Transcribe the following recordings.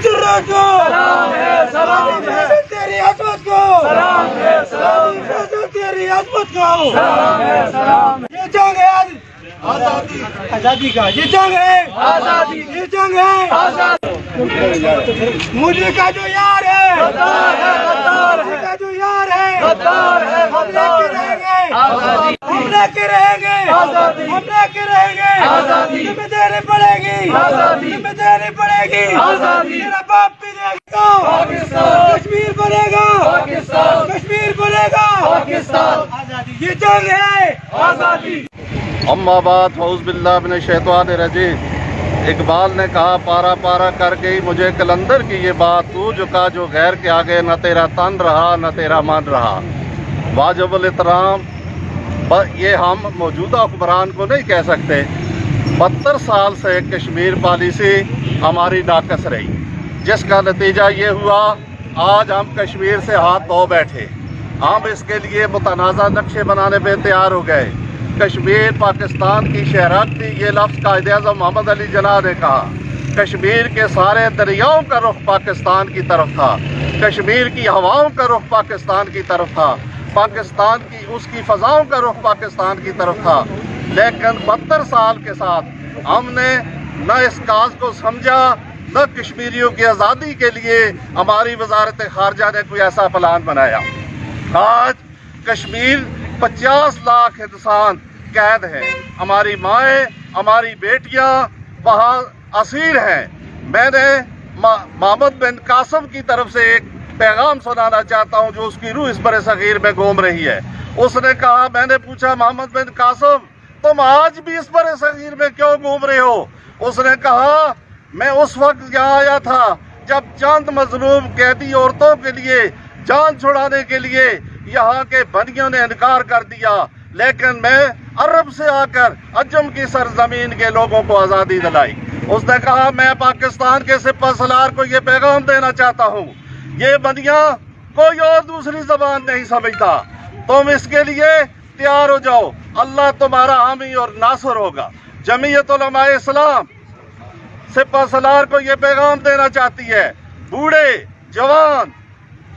जरूरत को सलाम है, सलाम है। तेरी अजमत को सलाम है, सलाम है। तेरी अजमत को सलाम है, सलाम है। ये जंग है आजादी का, ये जंग है आजादी, ये जंग है आजादी। मुझे का जो यार है गद्दार है, गद्दार है, का जो यार है गद्दार है, गद्दार है। आजादी, हम लेके रहेंगे आजादी, हम लेके रहेंगे आजादी। तुम्हें देनी पड़ेगी आजादी, तुम्हें देनी पड़ेगी आजादी। तेरा बाप भी देगा पाकिस्तान, कश्मीर बनेगा पाकिस्तान, कश्मीर बनेगा पाकिस्तान। आजादी, ये जंग है आजादी। अम्मा बाद फौज़ बिल्लाह मिनश शैतानिर रजीम। इकबाल ने कहा पारा पारा कर गई मुझे कलंदर की ये बात, तू झुका जो गैर के आगे, न तेरा तन रहा न तेरा मन रहा। वाजिबुल एहतराम, ये हम मौजूदा हुक्मरान को नहीं कह सकते। 72 साल से कश्मीर पॉलिसी हमारी नाकस रही, जिसका नतीजा ये हुआ आज हम कश्मीर से हाथ धो बैठे। हम इसके लिए मुतनाज़ा नक्शे बनाने पे तैयार हो गए। कश्मीर पाकिस्तान की शहरत थी, ये लफ्ज़ कायदे-ए-आज़म मोहम्मद अली जिन्ना ने कहा। कश्मीर के सारे दरियाओं का रुख पाकिस्तान की तरफ था, कश्मीर की हवाओं का रुख पाकिस्तान की तरफ था, पाकिस्तान की उसकी फ़ज़ाओं का रुख पाकिस्तान की तरफ था। लेकिन 72 साल के साथ हमने न इस काज को समझा, न कश्मीरियों की आज़ादी के लिए हमारी वज़ारत ख़ारजा ने कोई ऐसा प्लान बनाया। आज कश्मीर 50 लाख इंसान कैद हैं, हमारी माएँ हमारी बेटियाँ वहाँ असीर हैं। मैंने मोहम्मद बिन कासिम की तरफ से एक पैगाम सुनाना चाहता हूँ जो उसकी रूह इस बड़े सगीर में घूम रही है। उसने कहा, मैंने पूछा मोहम्मद बिन कासिम तुम आज भी इस बड़े सगीर में क्यों घूम रहे हो? उसने कहा, मैं उस वक्त यहाँ आया था जब चंद मजलूम कैदी औरतों के लिए जान छुड़ाने के लिए यहाँ के बनियों ने इनकार कर दिया, लेकिन मैं अरब से आकर अजम की सरजमीन के लोगों को आज़ादी दिलाई। उसने कहा, मैं पाकिस्तान के सिपह सलार को ये पैगाम देना चाहता हूँ, ये बनिया कोई और दूसरी जबान नहीं समझता, तुम इसके लिए तैयार हो जाओ, अल्लाह तुम्हारा हामी और नासर होगा। जमीयत उलमा इस्लाम सिपह सलार को ये पैगाम देना चाहती है, बूढ़े जवान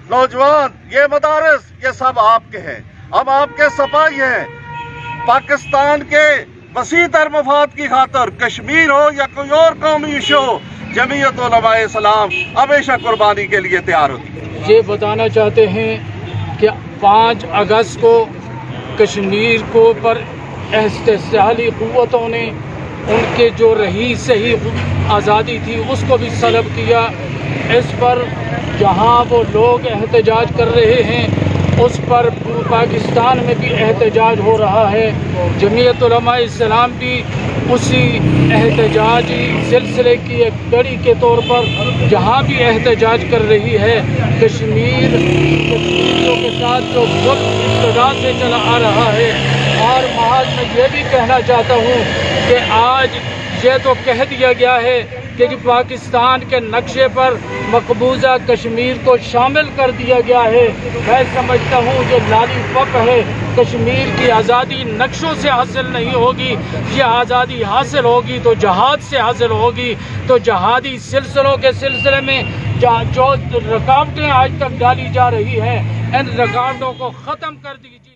नौजवान ये मदारस ये सब आपके हैं, हम आपके सिपाही हैं। पाकिस्तान के वसी तर मफाद की खातर कश्मीर हो या कोई और कौमी इशू हो, जमीयत उलमा इस्लाम हमेशा कुर्बानी के लिए तैयार होती है। ये बताना चाहते हैं कि 5 अगस्त को कश्मीर को पर इस्तिहसाली क़ुव्वतों ने उनके जो रही सही आज़ादी थी उसको भी सलब किया। इस पर जहाँ वो लोग एहतजाज कर रहे हैं उस पर पाकिस्तान में भी एहतजाज हो रहा है। जमीयत उलमा इस्लाम भी उसी एहतजाजी सिलसिले की एक कड़ी के तौर पर जहाँ भी एहतजाज कर रही है। कश्मीरियों के साथ जो वक्त इब्तदा से चला आ रहा है, और महज मैं ये भी कहना चाहता हूँ कि आज ये तो कह दिया गया है कि पाकिस्तान के नक्शे पर मकबूजा कश्मीर को शामिल कर दिया गया है। मैं समझता हूँ जो लॉलीपॉप है कश्मीर की आज़ादी नक्शों से हासिल नहीं होगी, ये आज़ादी हासिल होगी तो जहाद से हासिल होगी। तो जहादी सिलसिलों के सिलसिले में जो रुकावटें आज तक डाली जा रही हैं, इन रुकावटों को ख़त्म कर दीजिए।